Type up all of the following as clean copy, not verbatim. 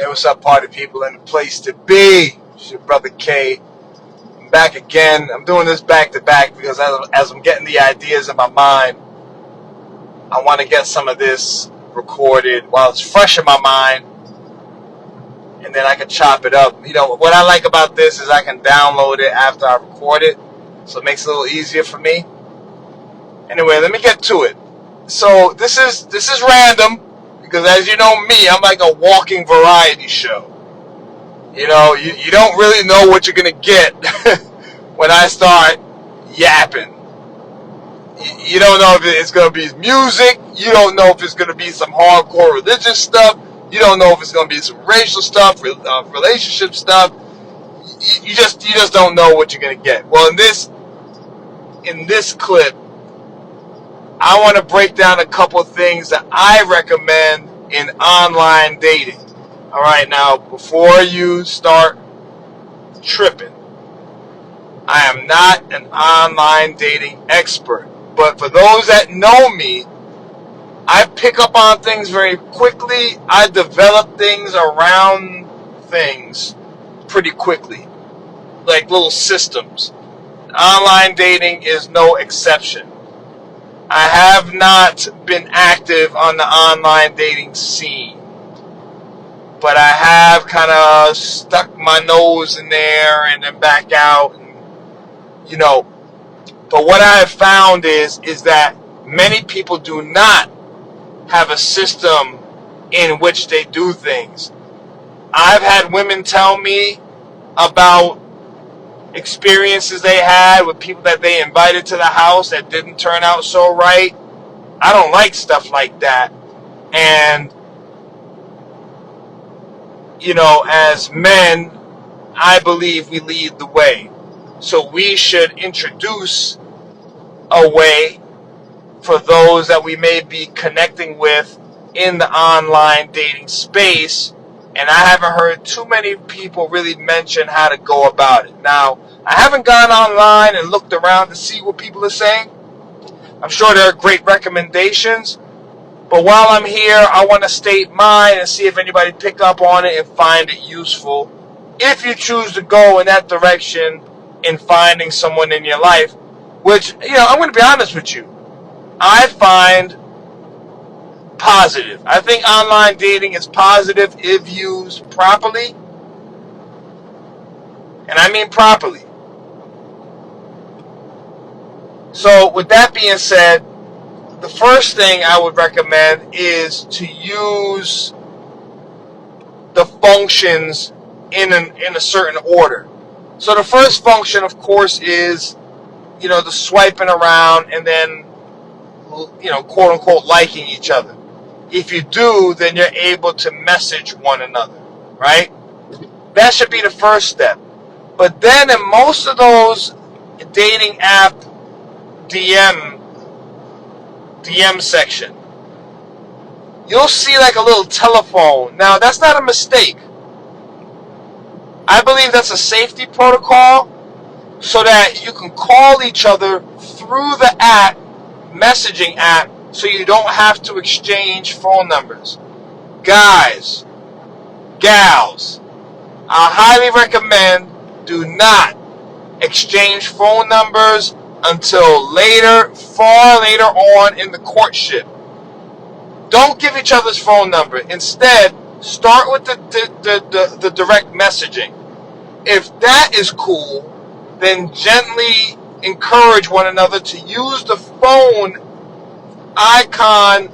Hey, what's up, party people in the place to be? It's your brother K. I'm back again. I'm doing this back to back because as I'm getting the ideas in my mind, I want to get some of this recorded while it's fresh in my mind, and then I can chop it up. You know, what I like about this is I can download it after I record it, so it makes it a little easier for me. Anyway, let me get to it. So this is random because, as you know me, I'm like a walking variety show. You know, you don't really know what you're going to get when I start yapping. You don't know if it's going to be music. You don't know if it's going to be some hardcore religious stuff. You don't know if it's going to be some racial stuff, relationship stuff. You just don't know what you're going to get. Well, in this clip, I want to break down a couple of things that I recommend in online dating. All right, now, before you start tripping, I am not an online dating expert. But for those that know me, I pick up on things very quickly. I develop things around things pretty quickly, like little systems. Online dating is no exception. I have not been active on the online dating scene, but I have kind of stuck my nose in there and then back out, and, you know. But what I have found is that many people do not have a system in which they do things. I've had women tell me about experiences they had with people that they invited to the house that didn't turn out so right. I don't like stuff like that. And, you know, as men, I believe we lead the way. So we should introduce a way for those that we may be connecting with in the online dating space. And I haven't heard too many people really mention how to go about it. Now, I haven't gone online and looked around to see what people are saying. I'm sure there are great recommendations. But while I'm here, I want to state mine and see if anybody pick up on it and find it useful. If you choose to go in that direction in finding someone in your life, which, you know, I'm going to be honest with you, I find positive. I think online dating is positive if used properly. And I mean properly. So with that being said, the first thing I would recommend is to use the functions in a certain order. So the first function, of course, is, you know, the swiping around and then, you know, quote unquote, liking each other. If you do, then you're able to message one another, right? That should be the first step. But then in most of those dating app DM section, you'll see like a little telephone. Now, that's not a mistake. I believe that's a safety protocol so that you can call each other through the app, messaging app, so you don't have to exchange phone numbers. Guys, gals, I highly recommend do not exchange phone numbers until later, far later on in the courtship. Don't give each other's phone number. Instead, start with the direct messaging. If that is cool, then gently encourage one another to use the phone icon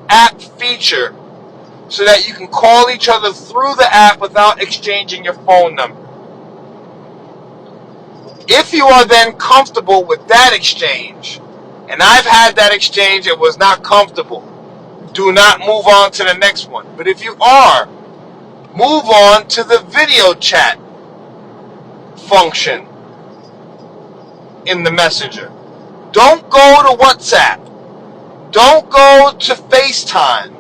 app feature so that you can call each other through the app without exchanging your phone number. If you are then comfortable with that exchange, and I've had that exchange, it was not comfortable, do not move on to the next one. But if you are, move on to the video chat function in the messenger. Don't go to WhatsApp. Don't go to FaceTime.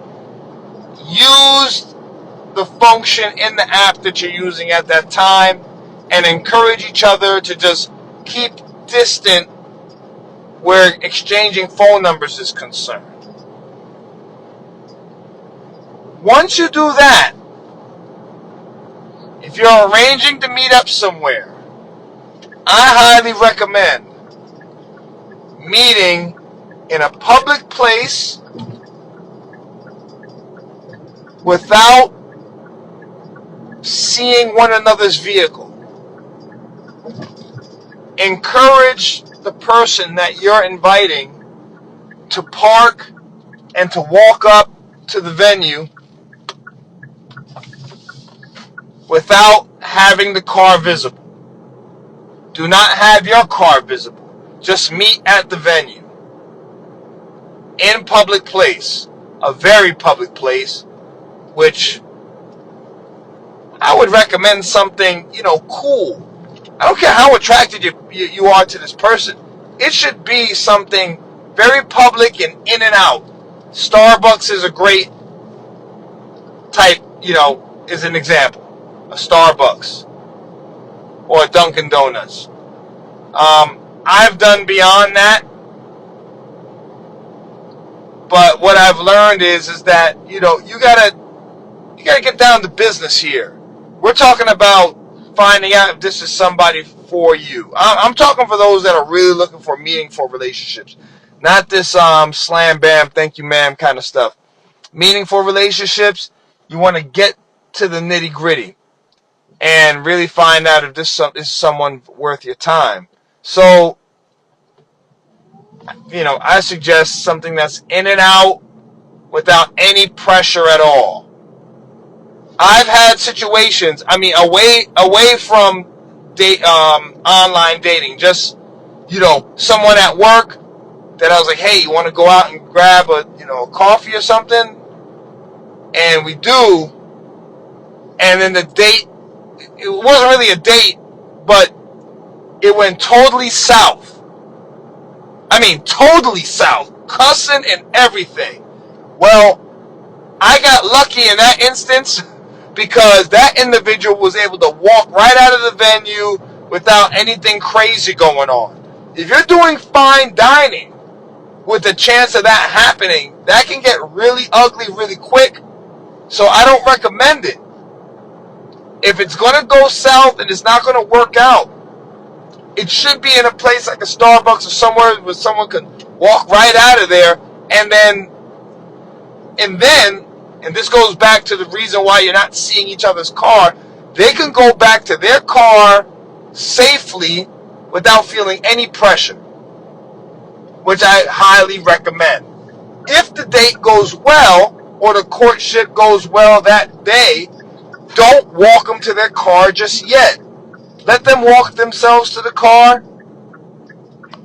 Use the function in the app that you're using at that time and encourage each other to just keep distant where exchanging phone numbers is concerned. Once you do that, if you're arranging to meet up somewhere, I highly recommend meeting in a public place without seeing one another's vehicle. Encourage the person that you're inviting to park and to walk up to the venue without having the car visible. Do not have your car visible. Just meet at the venue. In public place. A very public place, which I would recommend something, cool. I don't care how attracted you are to this person. It should be something very public and in and out. Starbucks is a great type, is an example. A Starbucks or a Dunkin' Donuts. I've done beyond that, but what I've learned is that you gotta get down to business here. We're talking about finding out if this is somebody for you. I'm talking for those that are really looking for meaningful relationships, not this slam bam thank you ma'am kind of stuff. Meaningful relationships, you want to get to the nitty gritty and really find out if this is someone worth your time. So, I suggest something that's in and out without any pressure at all. I've had situations, away from online dating, just, someone at work that I was like, hey, you want to go out and grab a coffee or something? And we do. And then the date, it wasn't really a date, but it went totally south. Totally south. Cussing and everything. Well, I got lucky in that instance because that individual was able to walk right out of the venue without anything crazy going on. If you're doing fine dining with the chance of that happening, that can get really ugly really quick. So I don't recommend it. If it's going to go south and it's not going to work out, it should be in a place like a Starbucks or somewhere where someone can walk right out of there, and this goes back to the reason why you're not seeing each other's car. They can go back to their car safely without feeling any pressure, which I highly recommend. If the date goes well or the courtship goes well that day, don't walk them to their car just yet. Let them walk themselves to the car,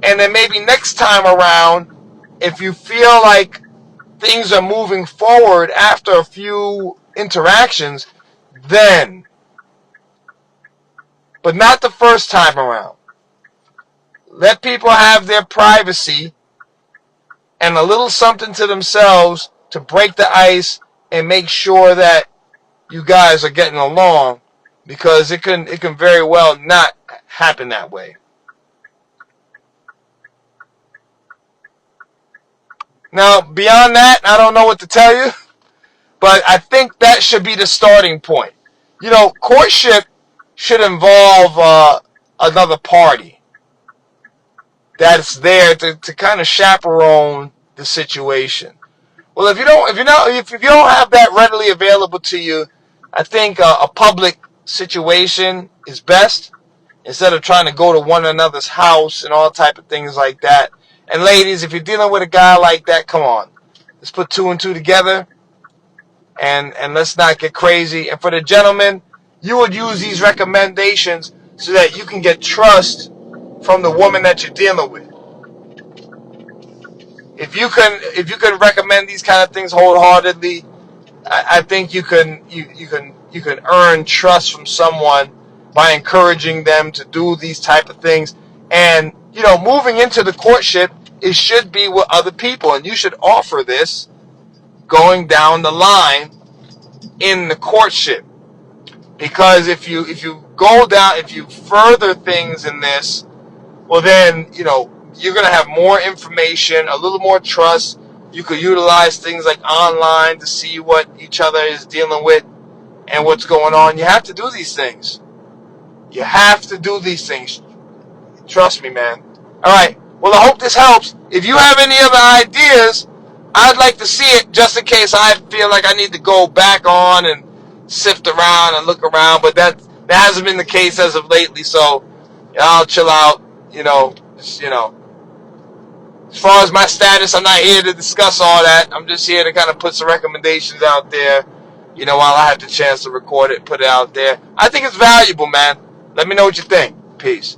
and then maybe next time around, if you feel like things are moving forward after a few interactions, then. But not the first time around. Let people have their privacy and a little something to themselves to break the ice and make sure that you guys are getting along, because it can very well not happen that way. Now, beyond that, I don't know what to tell you, but I think that should be the starting point. Courtship should involve another party that's there to kind of chaperone the situation. Well, if you don't have that readily available to you, I think a public situation is best, instead of trying to go to one another's house and all type of things like that. And ladies, if you're dealing with a guy like that, come on, let's put two and two together, and let's not get crazy. And for the gentlemen, you would use these recommendations so that you can get trust from the woman that you're dealing with. If you can recommend these kind of things wholeheartedly, I think you can earn trust from someone by encouraging them to do these type of things. And moving into the courtship, it should be with other people, and you should offer this going down the line in the courtship. Because if you further things in this, well then, you're going to have more information, a little more trust. You could utilize things like online to see what each other is dealing with, and what's going on. You have to do these things. You have to do these things. Trust me, man. All right. Well, I hope this helps. If you have any other ideas, I'd like to see it just in case I feel like I need to go back on and sift around and look around. But that hasn't been the case as of lately. So I'll chill out. As far as my status, I'm not here to discuss all that. I'm just here to kind of put some recommendations out there. While I have the chance to record it, put it out there. I think it's valuable, man. Let me know what you think. Peace.